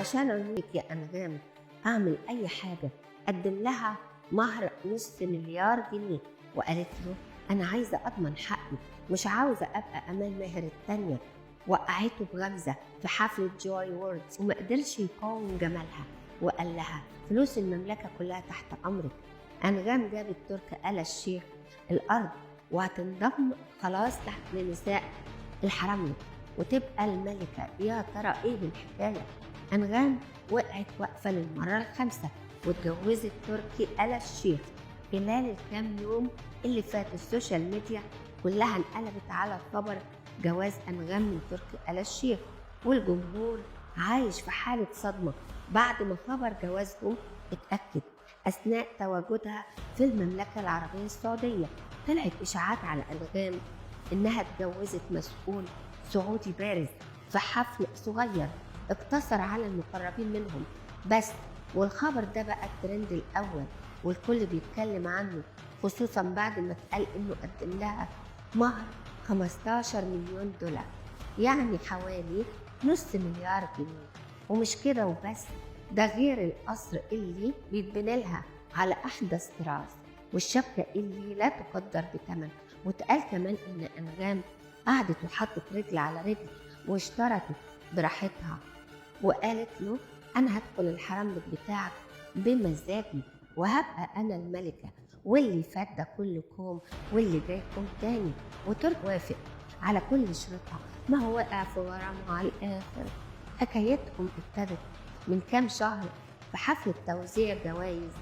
وعشان أقول لك يا أنغام أعمل أي حاجة قدم لها مهر $500,000,000. وقالت له أنا عايزة أضمن حقي، مش عاوزة أبقى أمال ماهر التانية. وقعته بغمزة في حفلة جوي ووردز وما قدرش يقاوم جمالها وقال لها فلوس المملكة كلها تحت أمرك. أنغام جابت تركي آل الشيخ الأرض وهتنضم خلاص تحت لنساء الحرملة وتبقى الملكة. يا ترى إيه الحكاية؟ أنغام وقعت وقفة للمرة الخامسة واتجوزت تركي آل الشيخ. خلال الكام يوم اللي فات السوشيال ميديا كلها انقلبت على خبر جواز أنغام من تركي آل الشيخ، والجمهور عايش في حالة صدمة بعد ما خبر جوازهم اتأكد أثناء تواجدها في المملكة العربية السعودية. طلعت إشاعات على أنغام إنها اتجوزت مسؤول سعودي بارز في حفل صغير اقتصر على المقربين منهم بس، والخبر ده بقى الترند الأول والكل بيتكلم عنه، خصوصا بعد ما اتقال إنه قدم لها مهر $15,000,000، يعني حوالي $500,000,000. ومش كده وبس، ده غير القصر اللي بيتبني لها على أحدث طراز والشبكة اللي لا تقدر بثمن. واتقال كمان إن أنغام قعدت وحطت رجل على رجل واشترطت براحتها وقالت له أنا هدخل الحرملك بتاعك بمزاجي وهبقى أنا الملكة، واللي فات ده كله كوم واللي جاي كوم تاني. وترك وافق على كل شروطها، ما هو وقع في غرامها على الآخر. حكايتهم ابتدت من كام شهر في حفلة توزيع جوائز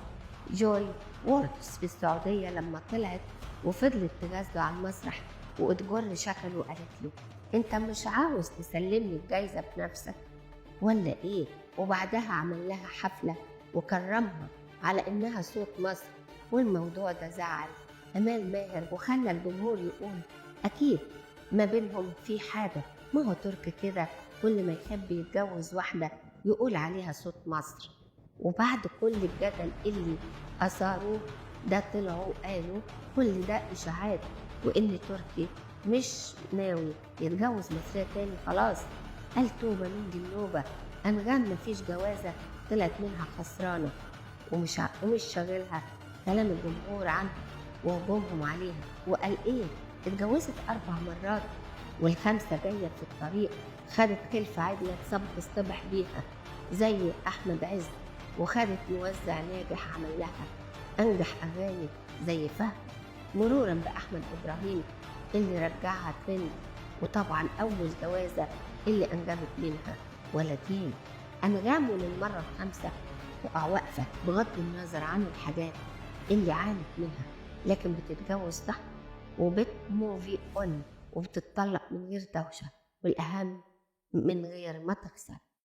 جوي ووردز في السعودية لما طلعت وفضلت تغازله على المسرح وتجر شكله وقالت له انت مش عاوز تسلمني الجايزة بنفسك ولا ايه؟ وبعدها عمل لها حفلة وكرمها على انها صوت مصر. والموضوع ده زعل امال ماهر وخلى الجمهور يقول اكيد ما بينهم في حاجة، ما هو تركي كده كل ما يحب يتجوز واحدة يقول عليها صوت مصر. وبعد كل الجدل اللي أثاروه ده طلعوا قالوا كل ده إشاعات وإن تركي مش ناوي يتجوز مصرية تاني خلاص. قال توبة من دي النوبة. أنغام مفيش جوازة طلعت منها خسرانة ومش شاغلها كلام الجمهور عنها وهجومهم عليها. وقال إيه اتجوزت 4 مرات والخامسة جاية في الطريق، خدت خلفة عدلة تصطبح بيها زي أحمد عز، وخدت موزع ناجح عمل لها أنجح أغاني زي فهد، مرورا بأحمد إبراهيم اللي رجعها ترند، وطبعا أول جوازة اللي أنجبت منها ولدين. أنغام للمرة الخامسة تقع وقفة بغض النظر عن الحاجات اللي عانت منها، لكن بتتجوز صح وبتموفي اون وبتتطلق من غير دوشة، والأهم من غير ما تخسر.